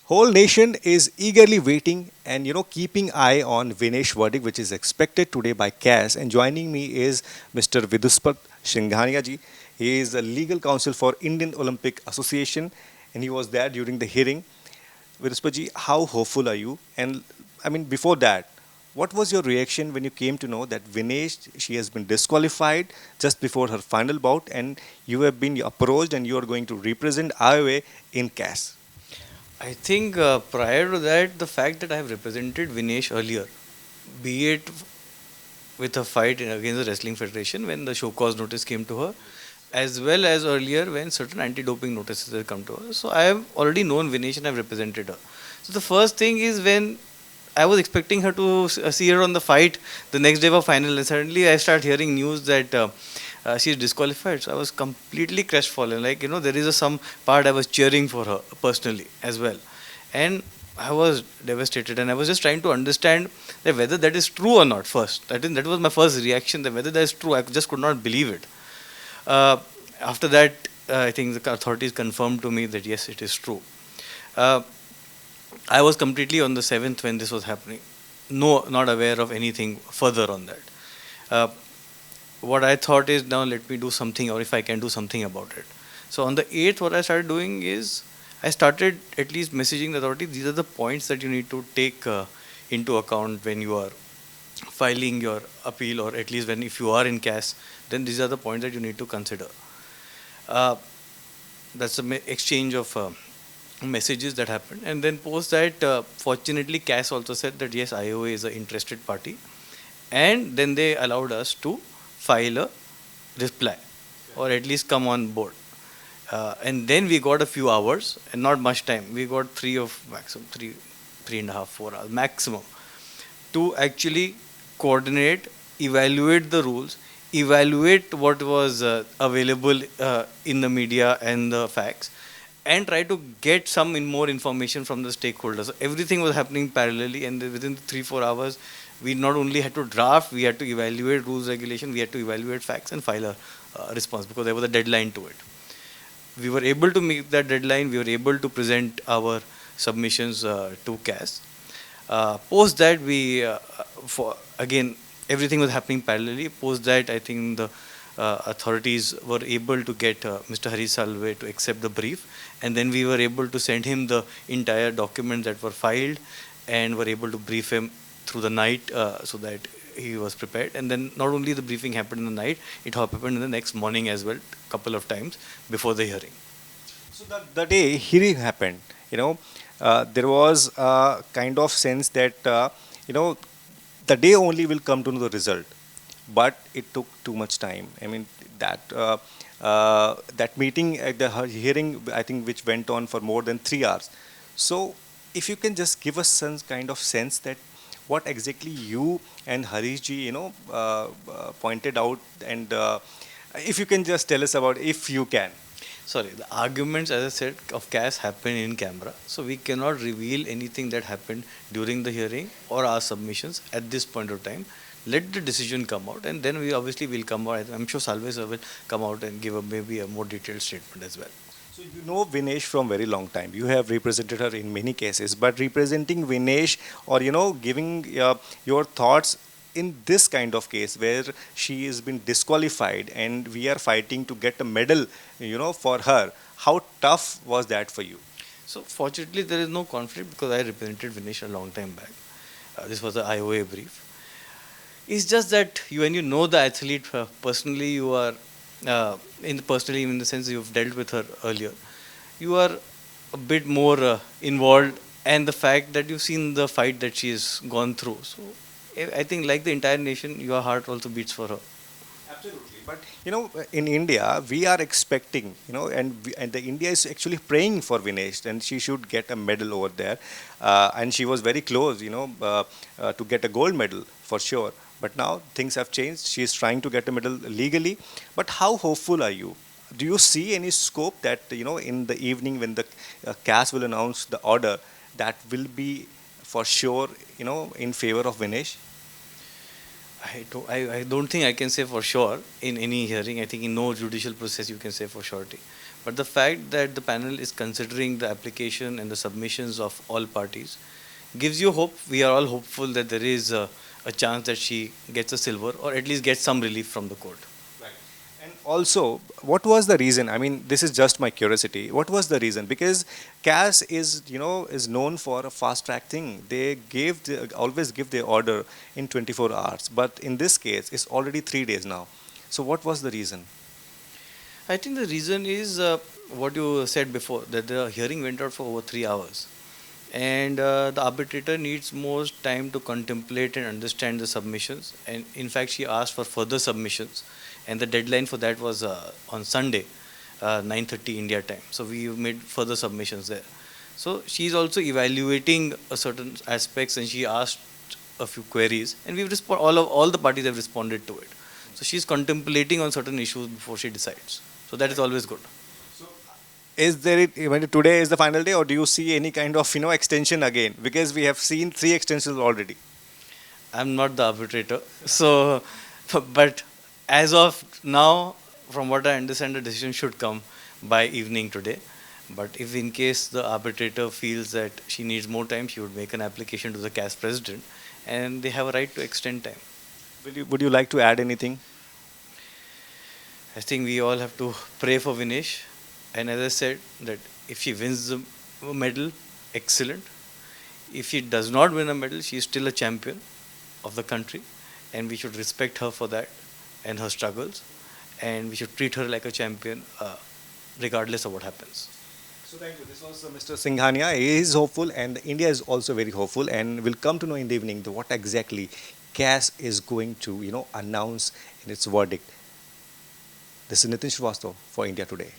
Whole nation is eagerly waiting and keeping eye on Vinesh verdict, which is expected today by CAS. And joining me is Mr. Viduspat Shinghania ji. He is the legal counsel for Indian Olympic Association, and he was there during the hearing. Viduspat ji, how hopeful are you? And I mean, before that, what was your reaction when you came to know that Vinesh, she has been disqualified just before her final bout, and you have been approached and you are going to represent IOA in CAS? I think prior to that, the fact that I have represented Vinesh earlier, be it with a fight against the Wrestling Federation when the show cause notice came to her, as well as earlier when certain anti-doping notices had come to her. So I have already known Vinesh and I have represented her. So the first thing is when I was expecting her to see her on the fight the next day of final, and suddenly I start hearing news that she is disqualified. So I was completely crestfallen. Like there is some part I was cheering for her personally as well, and I was devastated, and I was just trying to understand that whether that is true or not. First, that was my first reaction. That whether that is true, I just could not believe it. Uh, After that, I think the authorities confirmed to me that yes, it is true. Uh, I was completely on the 7th when this was happening. No, not aware of anything further on that. Uh, what I thought is now let me do something, or if I can do something about it. So on the 8th, what I started doing is I started at least messaging the authority. These are the points that you need to take into account when you are filing your appeal, or at least when if you are in CAS, then these are the points that you need to consider. Uh, that's the exchange of messages that happened, and then post that, fortunately, CAS also said that yes, IOA is an interested party, and then they allowed us to file a reply, or at least come on board. And then we got a few hours and not much time. We got three and a half, 4 hours maximum to actually coordinate, evaluate the rules, evaluate what was available in the media and the facts, and try to get some more information from the stakeholders. So everything was happening parallelly, and within 3 4 hours, we not only had to draft, we had to evaluate rules, regulation, we had to evaluate facts and file a response because there was a deadline to it. We were able to meet that deadline. We were able to present our submissions to CAS. Post that, we for again everything was happening parallelly. Post that, I think the authorities were able to get Mr. Hari Salve to accept the brief, and then we were able to send him the entire documents that were filed, and were able to brief him through the night so that he was prepared. And then not only the briefing happened in the night, it happened in the next morning as well, couple of times before the hearing. So the day hearing happened, there was a kind of sense that, the day only will come to know the result. But it took too much time. I mean, that meeting at the hearing, I think, which went on for more than 3 hours. So, if you can just give us some kind of sense that what exactly you and Harish ji, pointed out, and if you can just tell us about, if you can. Sorry, the arguments, as I said, of CAS happen in camera, so we cannot reveal anything that happened during the hearing or our submissions at this point of time. Let the decision come out, and then we obviously will come out. I'm sure Salve sir will come out and give maybe a more detailed statement as well. So you know Vinesh from very long time. You have represented her in many cases, but representing Vinesh, or giving your thoughts in this kind of case where she has been disqualified and we are fighting to get a medal, for her. How tough was that for you? So fortunately, there is no conflict because I represented Vinesh a long time back. This was the IOA brief. It's just that when you know the athlete personally, you are personally in the sense you've dealt with her earlier. You are a bit more involved, and the fact that you've seen the fight that she has gone through. So I think, like the entire nation, your heart also beats for her. Absolutely. But in India, we are expecting, and the India is actually praying for Vinesh, and she should get a medal over there. And she was very close, to get a gold medal for sure. But now things have changed. She is trying to get a medal legally. But how hopeful are you? Do you see any scope that, in the evening when the CAS will announce the order, that will be for sure, in favor of Vinesh? I don't think I can say for sure in any hearing. I think in no judicial process you can say for surety. But the fact that the panel is considering the application and the submissions of all parties gives you hope. We are all hopeful that there is a chance that she gets a silver or at least gets some relief from the court. And also, what was the reason? I mean, this is just my curiosity. What was the reason? Because CAS is, is known for a fast track thing. They always give their order in 24 hours. But in this case, it's already 3 days now. So what was the reason? I think the reason is what you said before, that the hearing went out for over 3 hours. And the arbitrator needs more time to contemplate and understand the submissions. And in fact, she asked for further submissions. And the deadline for that was on Sunday, 9:30 India time. So we made further submissions there. So she's also evaluating a certain aspects, and she asked a few queries, and all the parties have responded to it. So she's contemplating on certain issues before she decides. So that is always good. Is there when today is the final day, or do you see any kind of extension again? Because we have seen 3 extensions already. I'm not the arbitrator, so but as of now, from what I understand, the decision should come by evening today. But if in case the arbitrator feels that she needs more time, she would make an application to the CAS president, and they have a right to extend time. Would you like to add anything? I think we all have to pray for Vinesh. And as I said, that if she wins the medal, excellent. If she does not win a medal, she is still a champion of the country, and we should respect her for that and her struggles, and we should treat her like a champion, regardless of what happens. So thank you. This was Mr. Singhania. He is hopeful, and India is also very hopeful, and we'll come to know in the evening what exactly CAS is going to announce in its verdict. This is Nitin Shrivastava for India Today.